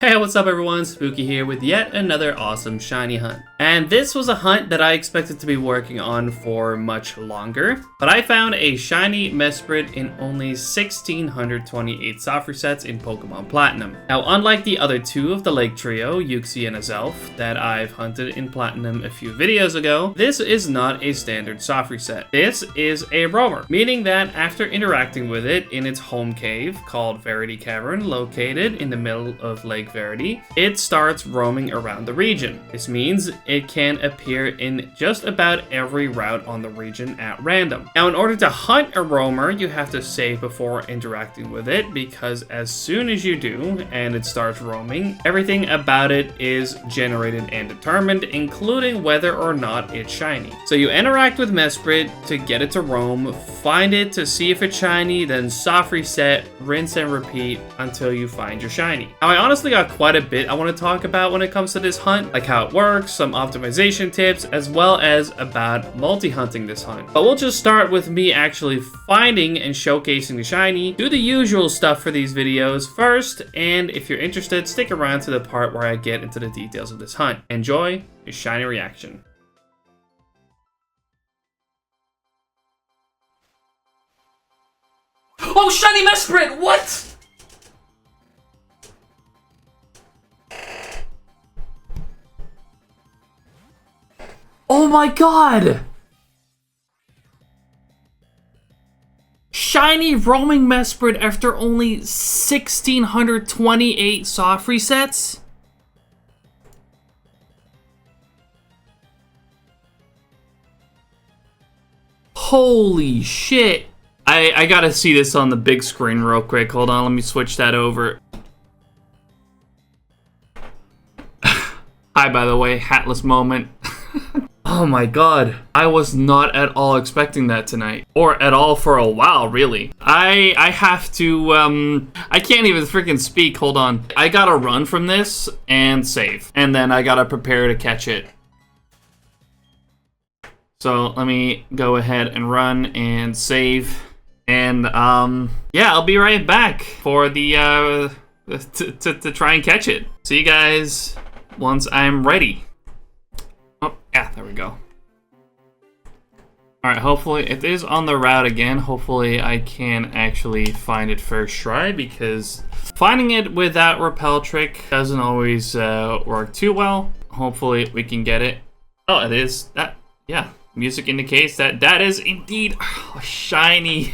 Hey, what's up everyone? Spooky here with yet another awesome shiny hunt. And this was a hunt that I expected to be working on for much longer, but I found a shiny Mesprit in only 1628 soft resets in Pokemon Platinum. Now, unlike the other two of the Lake Trio, Uxie and Azelf, that I've hunted in Platinum a few videos ago, this is not a standard soft reset. This is a roamer, meaning that after interacting with it in its home cave called Verity Cavern, located in the middle of Lake Verity, it starts roaming around the region. This means it can appear in just about every route on the region at random. Now, in order to hunt a roamer, you have to save before interacting with it, because as soon as you do and it starts roaming, everything about it is generated and determined, including whether or not it's shiny. So you interact with Mesprit to get it to roam, find it to see if it's shiny, then soft reset, rinse and repeat until you find your shiny. Now, I honestly got quite a bit I want to talk about when it comes to this hunt, like how it works, some optimization tips, as well as about multi-hunting this hunt. But we'll just start with me actually finding and showcasing the shiny, do the usual stuff for these videos first, and if you're interested, stick around to the part where I get into the details of this hunt. Enjoy your shiny reaction. Oh, shiny Mesprit! What? Oh my god! Shiny roaming Mesprit after only 1628 soft resets? Holy shit. I gotta see this on the big screen real quick. Hold on, let me switch that over. Hi, by the way, hatless moment. Oh my god, I was not at all expecting that tonight. Or at all for a while, really. I have to, I can't even freaking speak, hold on. I gotta run from this and save. And then I gotta prepare to catch it. So let me go ahead and run and save. And, yeah, I'll be right back for the, to try and catch it. See you guys once I'm ready. Oh, yeah, there we go. Alright, hopefully it is on the route again. Hopefully I can actually find it first try, because finding it without Repel Trick doesn't always work too well. Hopefully we can get it. Oh, it is. That, yeah, music indicates that that is indeed a shiny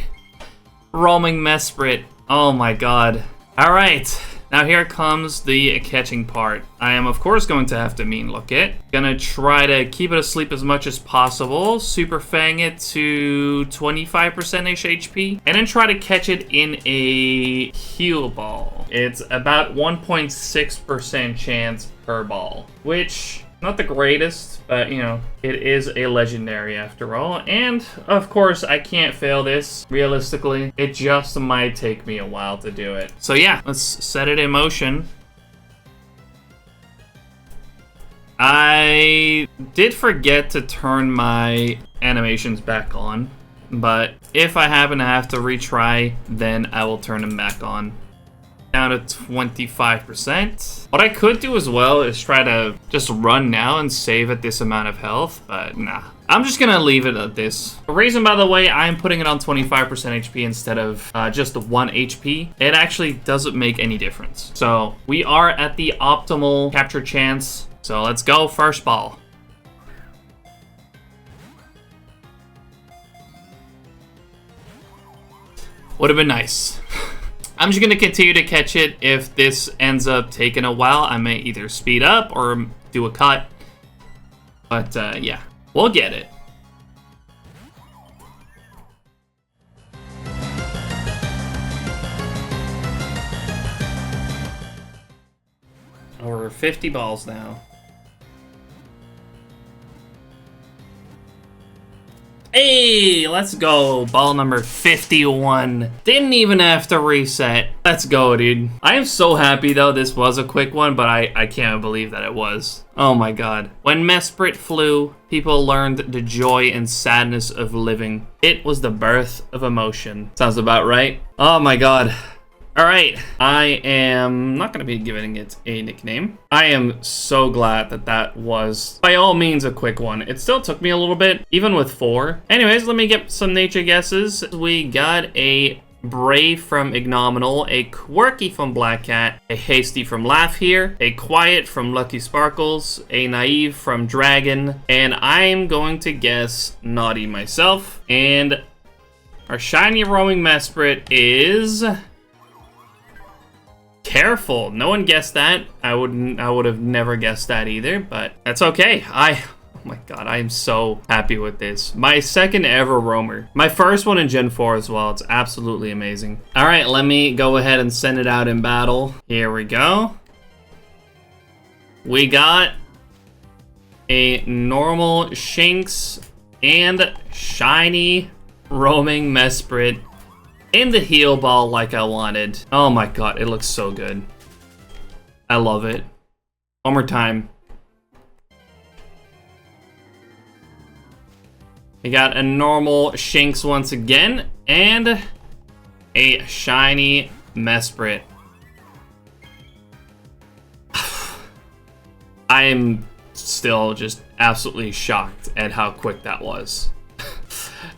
roaming Mesprit. Oh my god. Alright. Now here comes the catching part. I am of course going to have to mean look it. Gonna try to keep it asleep as much as possible. Super Fang it to 25% HP. And then try to catch it in a heal ball. It's about 1.6% chance per ball. Which, not the greatest, but you know, it is a legendary after all. And of course, I can't fail this. Realistically, it just might take me a while to do it. So yeah, let's set it in motion. I did forget to turn my animations back on, but if I happen to have to retry, then I will turn them back on. Down to 25%. What I could do as well is try to just run now and save at this amount of health, but nah. I'm just gonna leave it at this. The reason, by the way, I'm putting it on 25% HP instead of just 1 HP, it actually doesn't make any difference. So we are at the optimal capture chance. So let's go, first ball. Would have been nice. I'm just going to continue to catch it. If this ends up taking a while, I may either speed up or do a cut. But, yeah, we'll get it. Over 50 balls now. Hey, let's go. Ball number 51. Didn't even have to reset. Let's go, dude. I am so happy, though, this was a quick one, but I can't believe that it was. Oh my god. When Mesprit flew, people learned the joy and sadness of living. It was the birth of emotion. Sounds about right. Oh my god. All right, I am not going to be giving it a nickname. I am so glad that that was, by all means, a quick one. It still took me a little bit, even with 4. Anyways, let me get some nature guesses. We got a Brave from Ignominal, a Quirky from Black Cat, a Hasty from Laugh Here, a Quiet from Lucky Sparkles, a Naive from Dragon, and I'm going to guess Naughty myself. And our shiny roaming Mesprit is... Careful. No one guessed that. I would have never guessed that either, but that's okay. Oh my god, I am so happy with this. My second ever roamer. My first one in Gen 4 as well. It's absolutely amazing. All right, let me go ahead and send it out in battle. Here we go. We got a normal Shinx and shiny roaming Mesprit in the heal ball like I wanted. Oh my god, it looks so good. I love it. One more time. We got a normal Shinx once again, and a shiny Mesprit. I am still just absolutely shocked at how quick that was.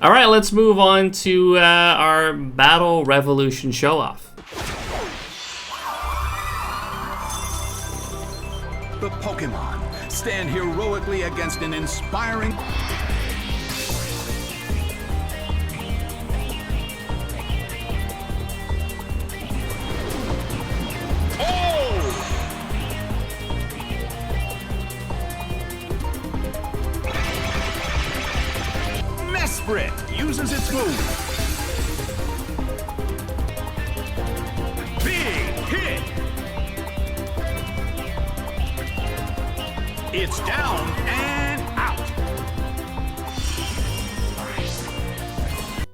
All right, let's move on to our Battle Revolution show-off. The Pokémon stand heroically against an inspiring... Mesprit uses its move. Big hit. It's down and out.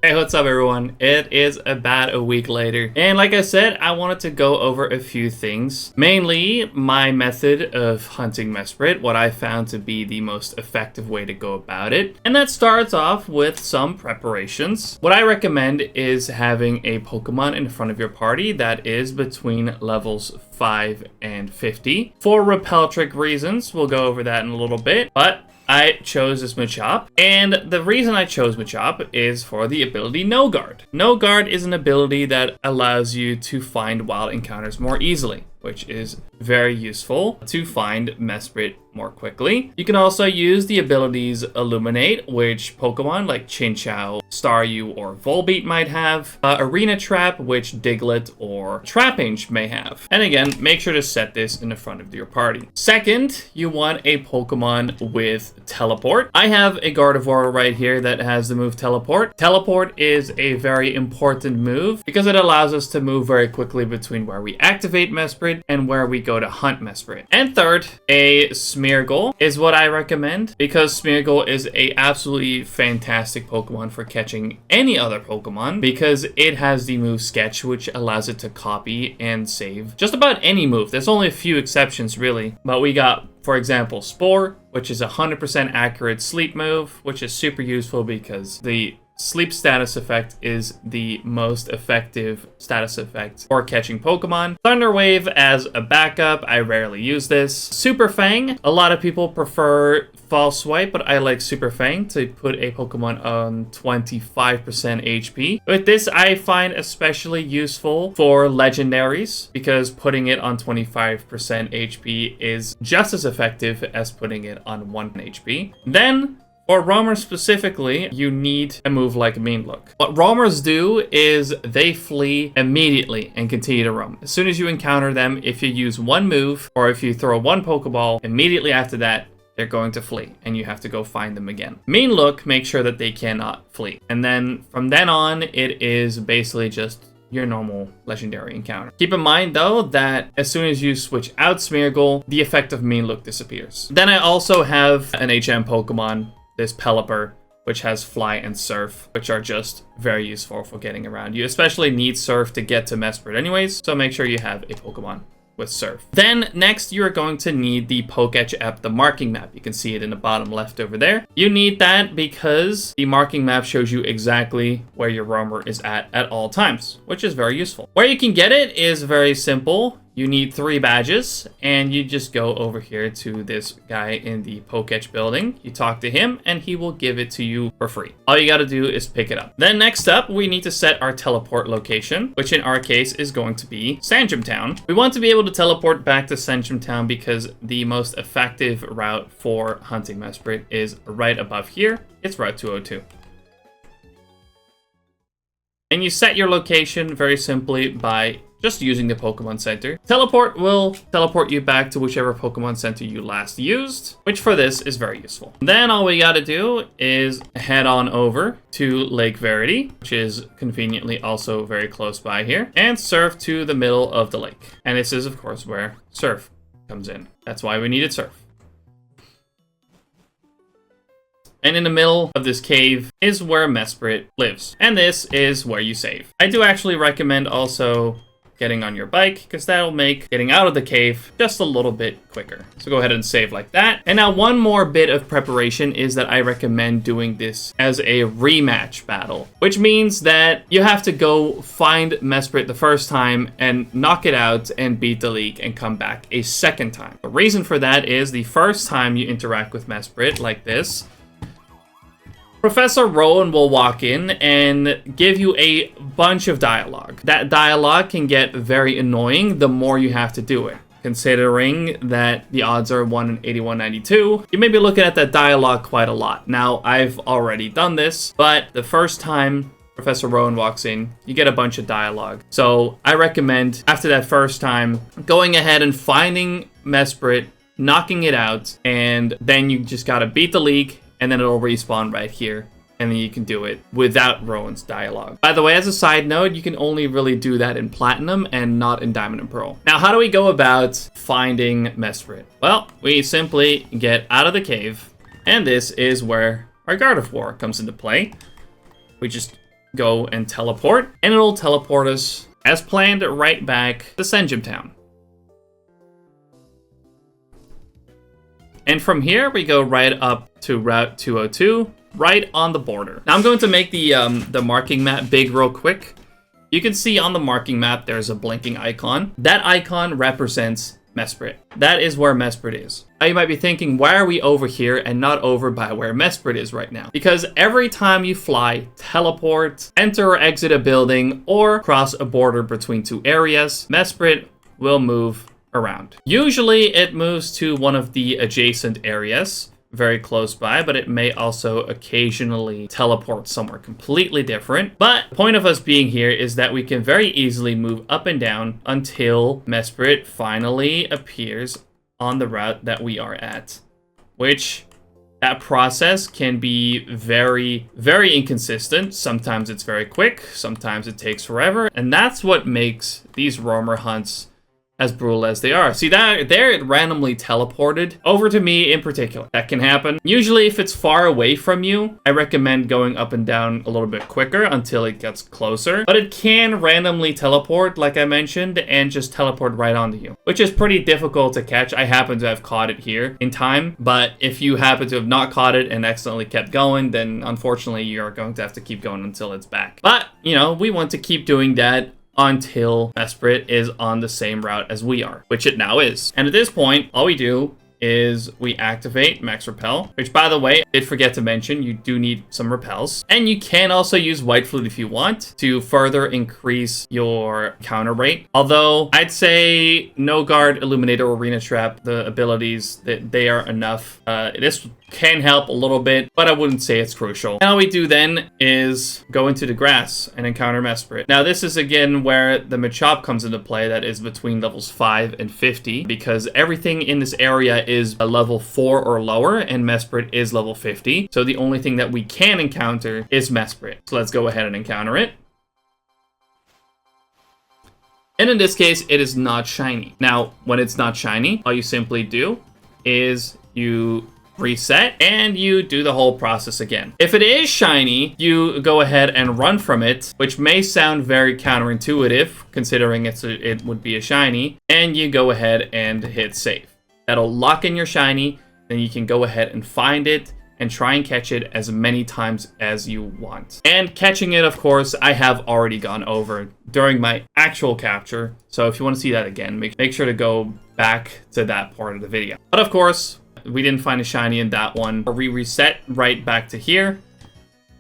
Hey, what's up everyone? It is about a week later, and like I said, I wanted to go over a few things. Mainly, my method of hunting Mesprit, what I found to be the most effective way to go about it. And that starts off with some preparations. What I recommend is having a Pokemon in front of your party that is between levels 5 and 50. For repel trick reasons, we'll go over that in a little bit, but I chose this Machop, and the reason I chose Machop is for the ability No Guard. No Guard is an ability that allows you to find wild encounters more easily, which is very useful to find Mesprit more quickly. You can also use the abilities Illuminate, which Pokemon like Chinchou, Staryu, or Volbeat might have. Arena Trap, which Diglett or Trapinch may have. And again, make sure to set this in the front of your party. Second, you want a Pokemon with Teleport. I have a Gardevoir right here that has the move Teleport. Teleport is a very important move because it allows us to move very quickly between where we activate Mesprit and where we go to hunt Mesprit. And third, a Smeargle is what I recommend because Smeargle is a absolutely fantastic Pokemon for catching any other Pokemon because it has the move Sketch, which allows it to copy and save just about any move. There's only a few exceptions really, but we got, for example, Spore, which is a 100% accurate sleep move, which is super useful because the Sleep status effect is the most effective status effect for catching Pokemon. Thunder Wave as a backup, I rarely use this. Super Fang, a lot of people prefer False Swipe, but I like Super Fang to put a Pokemon on 25% HP. With this, I find especially useful for legendaries because putting it on 25% HP is just as effective as putting it on 1 HP. Then, for roamers specifically, you need a move like Mean Look. What roamers do is they flee immediately and continue to roam. As soon as you encounter them, if you use one move or if you throw one Pokeball, immediately after that, they're going to flee and you have to go find them again. Mean Look makes sure that they cannot flee. And then from then on, it is basically just your normal legendary encounter. Keep in mind though that as soon as you switch out Smeargle, the effect of Mean Look disappears. Then I also have an HM Pokemon, this Pelipper, which has Fly and Surf, which are just very useful for getting around. You especially need Surf to get to Mesprit anyways, so make sure you have a Pokemon with Surf. Then next you are going to need the Pokétch app, the marking map. You can see it in the bottom left over there. You need that because the marking map shows you exactly where your roamer is at all times, which is very useful. Where you can get it is very simple. You need 3 badges, and you just go over here to this guy in the Pokétch building. You talk to him, and he will give it to you for free. All you gotta do is pick it up. Then next up, we need to set our teleport location, which in our case is going to be Sandgem Town. We want to be able to teleport back to Sandgem Town because the most effective route for hunting Mesprit is right above here. It's Route 202. And you set your location very simply by just using the Pokemon Center. Teleport will teleport you back to whichever Pokemon Center you last used, which for this is very useful. Then all we gotta do is head on over to Lake Verity, which is conveniently also very close by here, and surf to the middle of the lake. And this is, of course, where Surf comes in. That's why we needed Surf. And in the middle of this cave is where Mesprit lives. And this is where you save. I do actually recommend also getting on your bike, because that'll make getting out of the cave just a little bit quicker. So go ahead and save like that. And now one more bit of preparation is that I recommend doing this as a rematch battle, which means that you have to go find Mesprit the first time and knock it out and beat the league and come back a second time. The reason for that is the first time you interact with Mesprit like this, Professor Rowan will walk in and give you a bunch of dialogue. That dialogue can get very annoying the more you have to do it. Considering that the odds are 1 in 8192, you may be looking at that dialogue quite a lot. Now, I've already done this, but the first time Professor Rowan walks in, you get a bunch of dialogue. So I recommend, after that first time, going ahead and finding Mesprit, knocking it out, and then you just gotta beat the league, and then it'll respawn right here, and then you can do it without Rowan's dialogue. By the way, as a side note, you can only really do that in Platinum and not in Diamond and Pearl. Now, how do we go about finding Mesprit? Well, we simply get out of the cave, and this is where our Gardevoir comes into play. We just go and teleport, and it'll teleport us, as planned, right back to Sandgem Town. And from here, we go right up to Route 202, right on the border. Now, I'm going to make the marking map big real quick. You can see on the marking map, there's a blinking icon. That icon represents Mesprit. That is where Mesprit is. Now, you might be thinking, why are we over here and not over by where Mesprit is right now? Because every time you fly, teleport, enter or exit a building, or cross a border between 2 areas, Mesprit will move around. Usually it moves to one of the adjacent areas very close by, but it may also occasionally teleport somewhere completely different. But the point of us being here is that we can very easily move up and down until Mesprit finally appears on the route that we are at, which that process can be very, very inconsistent. Sometimes it's very quick, sometimes it takes forever, and that's what makes these roamer hunts as brutal as they are. See, that there it randomly teleported over to me in particular. That can happen. Usually if it's far away from you, I recommend going up and down a little bit quicker until it gets closer. But it can randomly teleport, like I mentioned, and just teleport right onto you, which is pretty difficult to catch. I happen to have caught it here in time, but if you happen to have not caught it and accidentally kept going, then unfortunately you're going to have to keep going until it's back. But, you know, we want to keep doing that until Mesprit is on the same route as we are, which it now is. And at this point, all we do is we activate Max Repel, which, by the way, I did forget to mention, you do need some repels. And you can also use White Flute if you want to further increase your counter rate. Although I'd say No Guard, Illuminator, Arena Trap, the abilities, that they are enough. This can help a little bit, but I wouldn't say it's crucial. Now we do then is go into the grass and encounter Mesprit. Now this is again where the Machop comes into play, that is between levels 5 and 50, because everything in this area is a level 4 or lower, and Mesprit is level 50. So the only thing that we can encounter is Mesprit. So let's go ahead and encounter it. And in this case, it is not shiny. Now, when it's not shiny, all you simply do is you reset, and you do the whole process again. If it is shiny, you go ahead and run from it, which may sound very counterintuitive considering it would be a shiny, and you go ahead and hit save. That'll lock in your shiny, then you can go ahead and find it and try and catch it as many times as you want. And catching it, of course, I have already gone over during my actual capture, so if you want to see that again, make sure to go back to that part of the video. But of course, we didn't find a shiny in that one. We reset right back to here,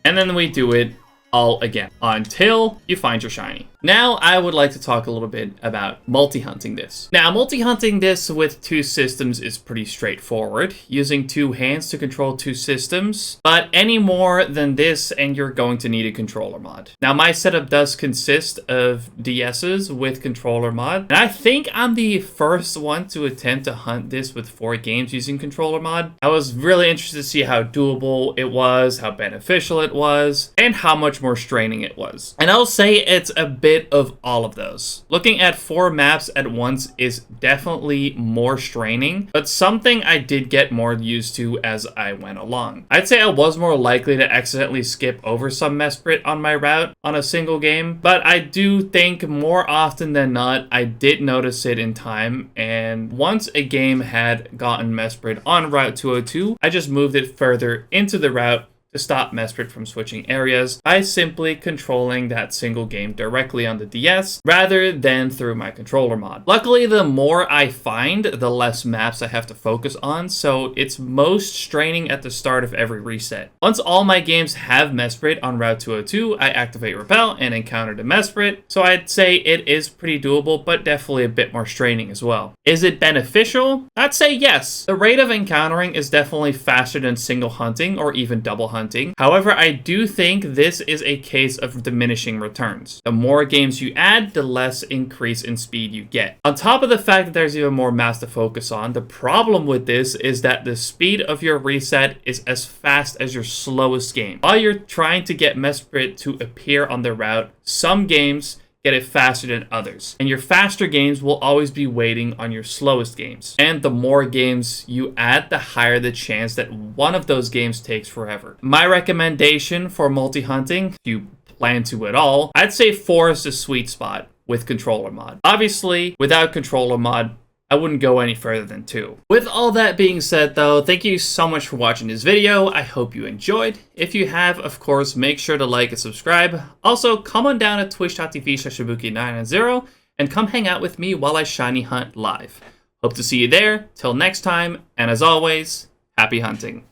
and then we do it all again until you find your shiny. Now, I would like to talk a little bit about multi-hunting this. Now, multi-hunting this with 2 systems is pretty straightforward, using 2 hands to control 2 systems, but any more than this and you're going to need a controller mod. Now, my setup does consist of DSs with controller mod, and I think I'm the first one to attempt to hunt this with 4 games using controller mod. I was really interested to see how doable it was, how beneficial it was, and how much more straining it was. And I'll say it's a bit of all of those. Looking at 4 maps at once is definitely more straining, but something I did get more used to as I went along. I'd say I was more likely to accidentally skip over some Mesprit on my route on a single game, but I do think more often than not, I did notice it in time, and once a game had gotten Mesprit on Route 202, I just moved it further into the route to stop Mesprit from switching areas by simply controlling that single game directly on the DS rather than through my controller mod. Luckily, the more I find, the less maps I have to focus on, so it's most straining at the start of every reset. Once all my games have Mesprit on Route 202, I activate Repel and encounter the Mesprit, so I'd say it is pretty doable, but definitely a bit more straining as well. Is it beneficial? I'd say yes. The rate of encountering is definitely faster than single hunting or even double hunting. However, I do think this is a case of diminishing returns. The more games you add, the less increase in speed you get. On top of the fact that there's even more maps to focus on, the problem with this is that the speed of your reset is as fast as your slowest game. While you're trying to get Mesprit to appear on the route, some games get it faster than others. And your faster games will always be waiting on your slowest games. And the more games you add, the higher the chance that one of those games takes forever. My recommendation for multi-hunting, if you plan to at all, I'd say 4 is the sweet spot with controller mod. Obviously, without controller mod, I wouldn't go any further than 2. With all that being said though, thank you so much for watching this video. I hope you enjoyed. If you have, of course, make sure to like and subscribe. Also, come on down to twitch.tv/Shibuki990 and come hang out with me while I shiny hunt live. Hope to see you there. Till next time, and as always, happy hunting.